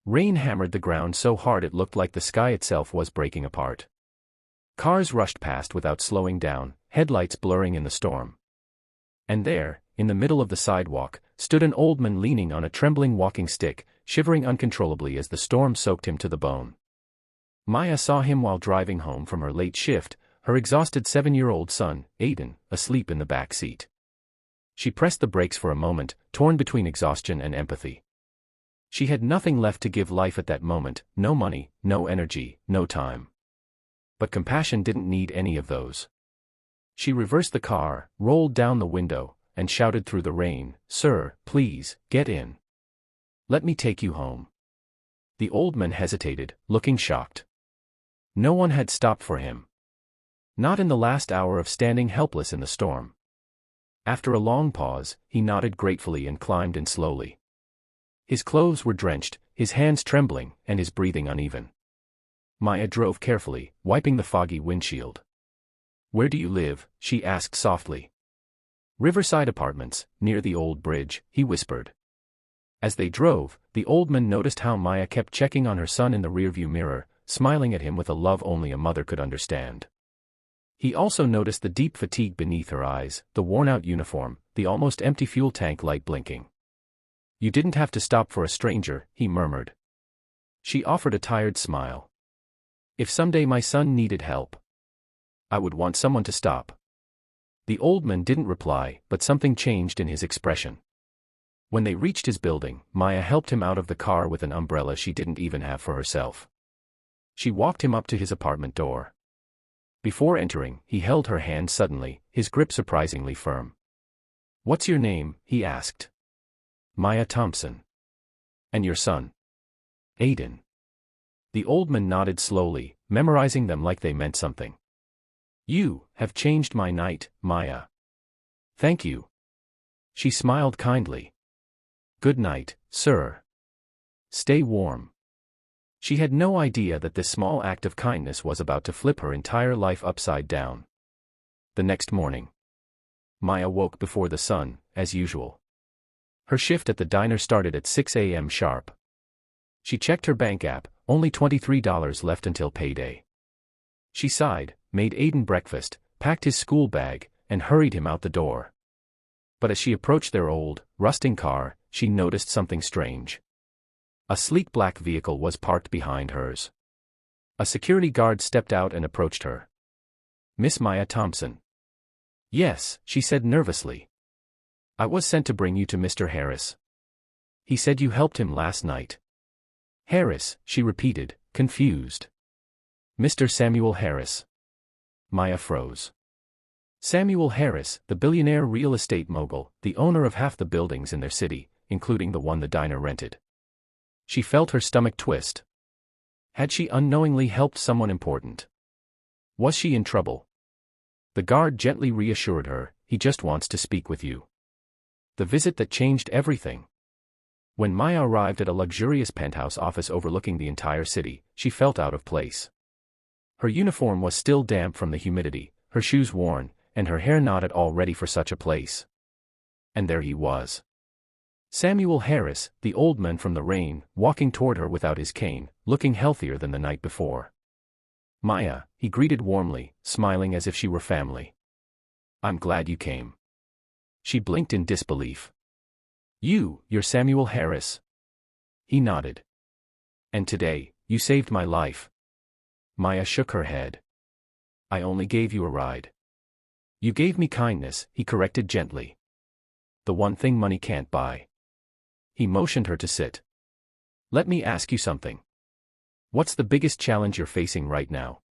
Rain hammered the ground so hard it looked like the sky itself was breaking apart. Cars rushed past without slowing down, headlights blurring in the storm. And there, in the middle of the sidewalk, stood an old man leaning on a trembling walking stick, shivering uncontrollably as the storm soaked him to the bone. Maya saw him while driving home from her late shift, her exhausted 7-year-old son, Aiden, asleep in the back seat. She pressed the brakes for a moment, torn between exhaustion and empathy. She had nothing left to give life at that moment, no money, no energy, no time. But compassion didn't need any of those. She reversed the car, rolled down the window, and shouted through the rain, "Sir, please, get in. Let me take you home." The old man hesitated, looking shocked. No one had stopped for him. Not in the last hour of standing helpless in the storm. After a long pause, he nodded gratefully and climbed in slowly. His clothes were drenched, his hands trembling, and his breathing uneven. Maya drove carefully, wiping the foggy windshield. "Where do you live?" she asked softly. "Riverside Apartments, near the old bridge," he whispered. As they drove, the old man noticed how Maya kept checking on her son in the rearview mirror, smiling at him with a love only a mother could understand. He also noticed the deep fatigue beneath her eyes, the worn-out uniform, the almost empty fuel tank light blinking. "You didn't have to stop for a stranger," he murmured. She offered a tired smile. "If someday my son needed help, I would want someone to stop." The old man didn't reply, but something changed in his expression. When they reached his building, Maya helped him out of the car with an umbrella she didn't even have for herself. She walked him up to his apartment door. Before entering, he held her hand suddenly, his grip surprisingly firm. "What's your name?" he asked. "Maya Thompson." "And your son?" "Aiden." The old man nodded slowly, memorizing them like they meant something. "You have changed my night, Maya." "Thank you." She smiled kindly. "Good night, sir. Stay warm." She had no idea that this small act of kindness was about to flip her entire life upside down. The next morning, Maya woke before the sun, as usual. Her shift at the diner started at 6 a.m. sharp. She checked her bank app, only $23 left until payday. She sighed, made Aiden breakfast, packed his school bag, and hurried him out the door. But as she approached their old, rusting car, she noticed something strange. A sleek black vehicle was parked behind hers. A security guard stepped out and approached her. "Miss Maya Thompson." "Yes," she said nervously. "I was sent to bring you to Mr. Harris. He said you helped him last night." "Harris," she repeated, confused. "Mr. Samuel Harris." Maya froze. Samuel Harris, the billionaire real estate mogul, the owner of half the buildings in their city, including the one the diner rented. She felt her stomach twist. Had she unknowingly helped someone important? Was she in trouble? The guard gently reassured her, "He just wants to speak with you." The visit that changed everything. When Maya arrived at a luxurious penthouse office overlooking the entire city, she felt out of place. Her uniform was still damp from the humidity, her shoes worn, and her hair knotted all ready for such a place. And there he was. Samuel Harris, the old man from the rain, walking toward her without his cane, looking healthier than the night before. "Maya," he greeted warmly, smiling as if she were family. "I'm glad you came." She blinked in disbelief. You're Samuel Harris." He nodded. "And today, you saved my life." Maya shook her head. "I only gave you a ride." "You gave me kindness," he corrected gently. "The one thing money can't buy." He motioned her to sit. "Let me ask you something. What's the biggest challenge you're facing right now?"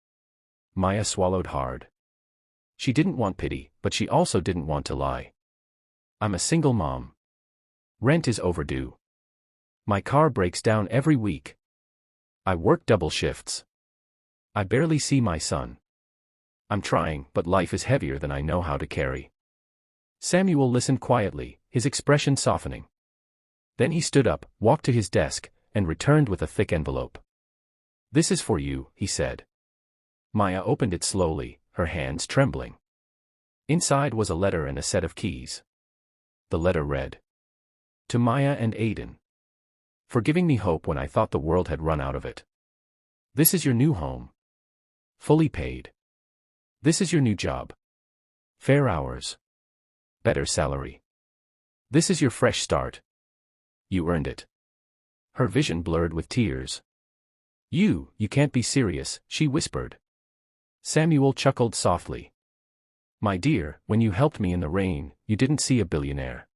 Maya swallowed hard. She didn't want pity, but she also didn't want to lie. "I'm a single mom. Rent is overdue. My car breaks down every week. I work double shifts. I barely see my son. I'm trying, but life is heavier than I know how to carry." Samuel listened quietly, his expression softening. Then he stood up, walked to his desk, and returned with a thick envelope. "This is for you," he said. Maya opened it slowly, her hands trembling. Inside was a letter and a set of keys. The letter read, "To Maya and Aiden. For giving me hope when I thought the world had run out of it. This is your new home. Fully paid. This is your new job. Fair hours. Better salary. This is your fresh start. You earned it. Her vision blurred with tears. You can't be serious, she whispered. Samuel chuckled softly. My dear, when you helped me in the rain, you didn't see a billionaire.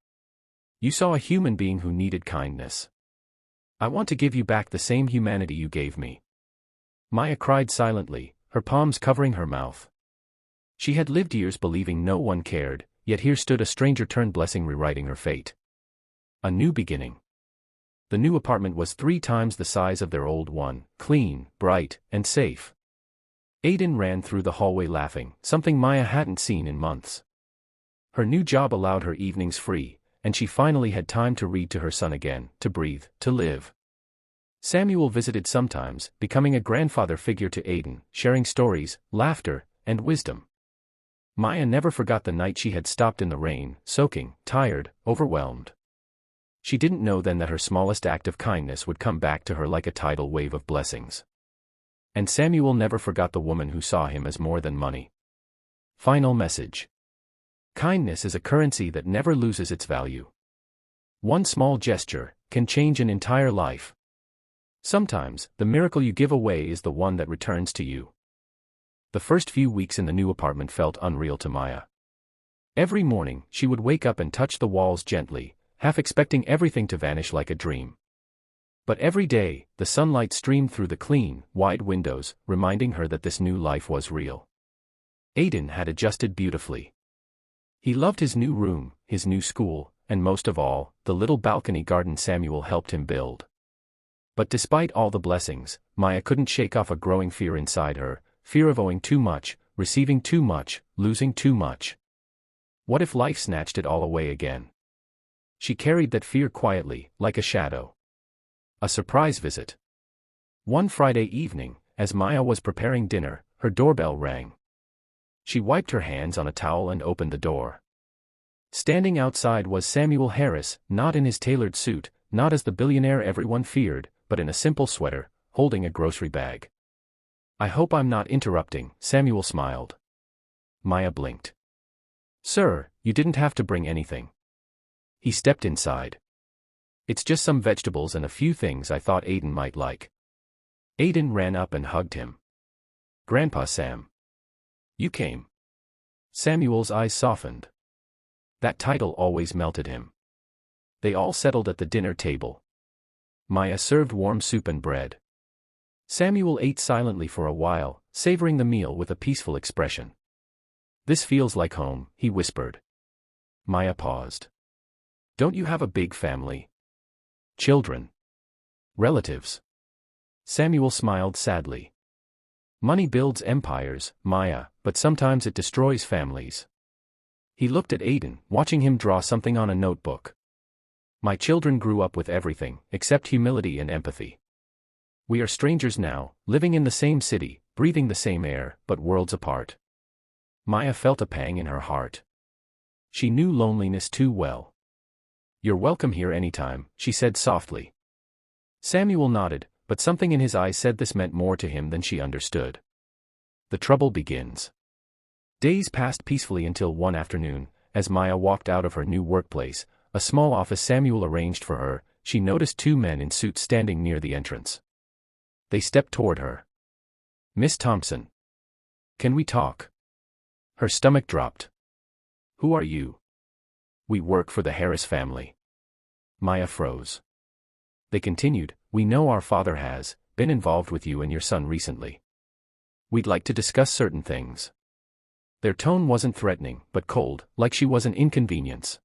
You saw a human being who needed kindness. I want to give you back the same humanity you gave me. Maya cried silently, her palms covering her mouth. She had lived years believing no one cared, yet here stood a stranger-turned blessing rewriting her fate. A new beginning. The new apartment was 3 times the size of their old one, clean, bright, and safe. Aiden ran through the hallway laughing, something Maya hadn't seen in months. Her new job allowed her evenings free, and she finally had time to read to her son again, to breathe, to live. Samuel visited sometimes, becoming a grandfather figure to Aiden, sharing stories, laughter, and wisdom. Maya never forgot the night she had stopped in the rain, soaking, tired, overwhelmed. She didn't know then that her smallest act of kindness would come back to her like a tidal wave of blessings. And Samuel never forgot the woman who saw him as more than money. Final message. Kindness is a currency that never loses its value. One small gesture can change an entire life. Sometimes, the miracle you give away is the one that returns to you. The first few weeks in the new apartment felt unreal to Maya. Every morning, she would wake up and touch the walls gently, half expecting everything to vanish like a dream. But every day, the sunlight streamed through the clean, wide windows, reminding her that this new life was real. Aiden had adjusted beautifully. He loved his new room, his new school, and most of all, the little balcony garden Samuel helped him build. But despite all the blessings, Maya couldn't shake off a growing fear inside her, fear of owing too much, receiving too much, losing too much. What if life snatched it all away again? She carried that fear quietly, like a shadow. A surprise visit. One Friday evening, as Maya was preparing dinner, her doorbell rang. She wiped her hands on a towel and opened the door. Standing outside was Samuel Harris, not in his tailored suit, not as the billionaire everyone feared, but in a simple sweater, holding a grocery bag. I hope I'm not interrupting, Samuel smiled. Maya blinked. Sir, you didn't have to bring anything. He stepped inside. It's just some vegetables and a few things I thought Aiden might like. Aiden ran up and hugged him. Grandpa Sam. You came. Samuel's eyes softened. That title always melted him. They all settled at the dinner table. Maya served warm soup and bread. Samuel ate silently for a while, savoring the meal with a peaceful expression. This feels like home, he whispered. Maya paused. Don't you have a big family? Children? Relatives? Samuel smiled sadly. Money builds empires, Maya, but sometimes it destroys families. He looked at Aiden, watching him draw something on a notebook. My children grew up with everything, except humility and empathy. We are strangers now, living in the same city, breathing the same air, but worlds apart. Maya felt a pang in her heart. She knew loneliness too well. You're welcome here anytime, she said softly. Samuel nodded, but something in his eyes said this meant more to him than she understood. The trouble begins. Days passed peacefully until one afternoon, as Maya walked out of her new workplace, a small office Samuel arranged for her, she noticed 2 men in suits standing near the entrance. They stepped toward her. Miss Thompson. Can we talk? Her stomach dropped. Who are you? We work for the Harris family. Maya froze. They continued, we know our father has been involved with you and your son recently. We'd like to discuss certain things. Their tone wasn't threatening, but cold, like she was an inconvenience.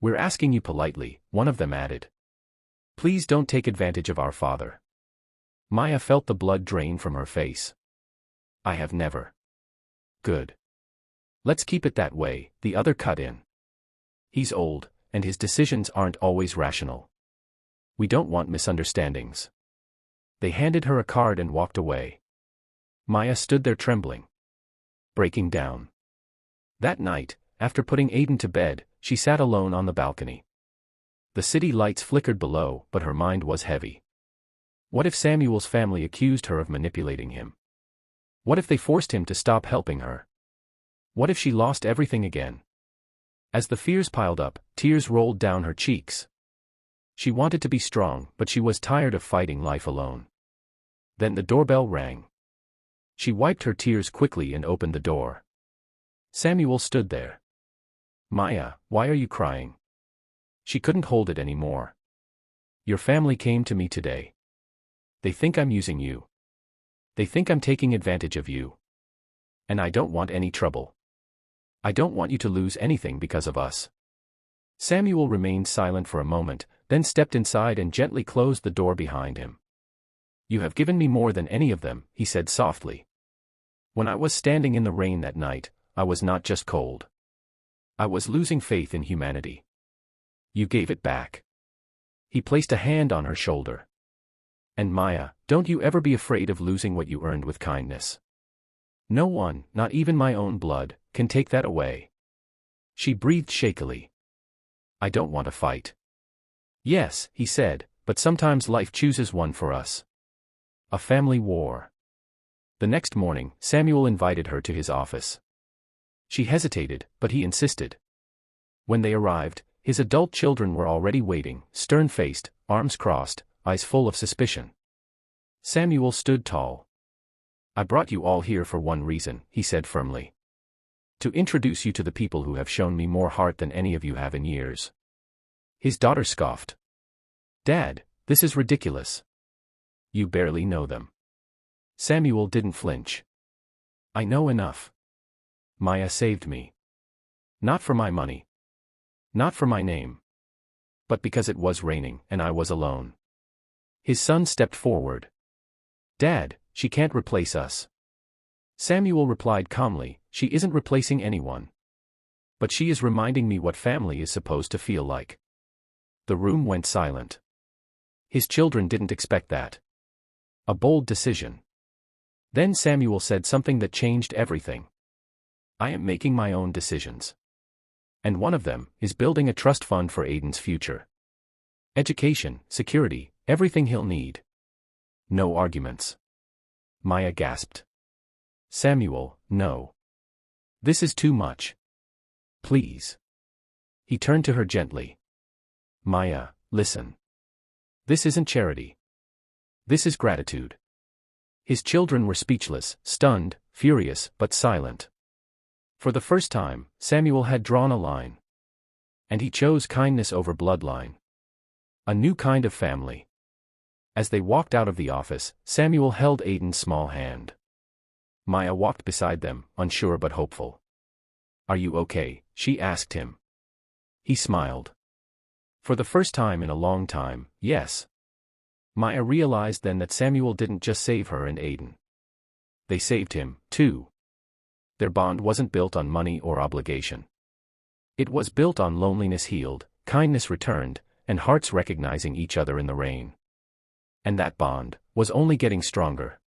We're asking you politely, one of them added. Please don't take advantage of our father. Maya felt the blood drain from her face. I have never. Good. Let's keep it that way, the other cut in. He's old, and his decisions aren't always rational. We don't want misunderstandings. They handed her a card and walked away. Maya stood there trembling. Breaking down. That night, after putting Aiden to bed, she sat alone on the balcony. The city lights flickered below, but her mind was heavy. What if Samuel's family accused her of manipulating him? What if they forced him to stop helping her? What if she lost everything again? As the fears piled up, tears rolled down her cheeks. She wanted to be strong, but she was tired of fighting life alone. Then the doorbell rang. She wiped her tears quickly and opened the door. Samuel stood there. "Maya, why are you crying?" She couldn't hold it anymore. "Your family came to me today. They think I'm using you. They think I'm taking advantage of you. And I don't want any trouble. I don't want you to lose anything because of us." Samuel remained silent for a moment, then stepped inside and gently closed the door behind him. "You have given me more than any of them," he said softly. "When I was standing in the rain that night, I was not just cold. I was losing faith in humanity. You gave it back." He placed a hand on her shoulder. "And Maya, don't you ever be afraid of losing what you earned with kindness. No one, not even my own blood, can take that away." She breathed shakily. "I don't want to fight." "Yes," he said, "but sometimes life chooses one for us. A family war." The next morning, Samuel invited her to his office. She hesitated, but he insisted. When they arrived, his adult children were already waiting, stern-faced, arms crossed, eyes full of suspicion. Samuel stood tall. "I brought you all here for one reason," he said firmly. "To introduce you to the people who have shown me more heart than any of you have in years." His daughter scoffed. "Dad, this is ridiculous. You barely know them." Samuel didn't flinch. "I know enough. Maya saved me. Not for my money. Not for my name. But because it was raining, and I was alone." His son stepped forward. "Dad, she can't replace us." Samuel replied calmly, "She isn't replacing anyone. But she is reminding me what family is supposed to feel like." The room went silent. His children didn't expect that. A bold decision. Then Samuel said something that changed everything. "I am making my own decisions. And one of them is building a trust fund for Aiden's future. Education, security, everything he'll need. No arguments." Maya gasped. "Samuel, no. This is too much. Please." He turned to her gently. "Maya, listen. This isn't charity. This is gratitude." His children were speechless, stunned, furious, but silent. For the first time, Samuel had drawn a line. And he chose kindness over bloodline. A new kind of family. As they walked out of the office, Samuel held Aiden's small hand. Maya walked beside them, unsure but hopeful. "Are you okay?" she asked him. He smiled. For the first time in a long time, yes. Maya realized then that Samuel didn't just save her and Aiden. They saved him, too. Their bond wasn't built on money or obligation. It was built on loneliness healed, kindness returned, and hearts recognizing each other in the rain. And that bond was only getting stronger.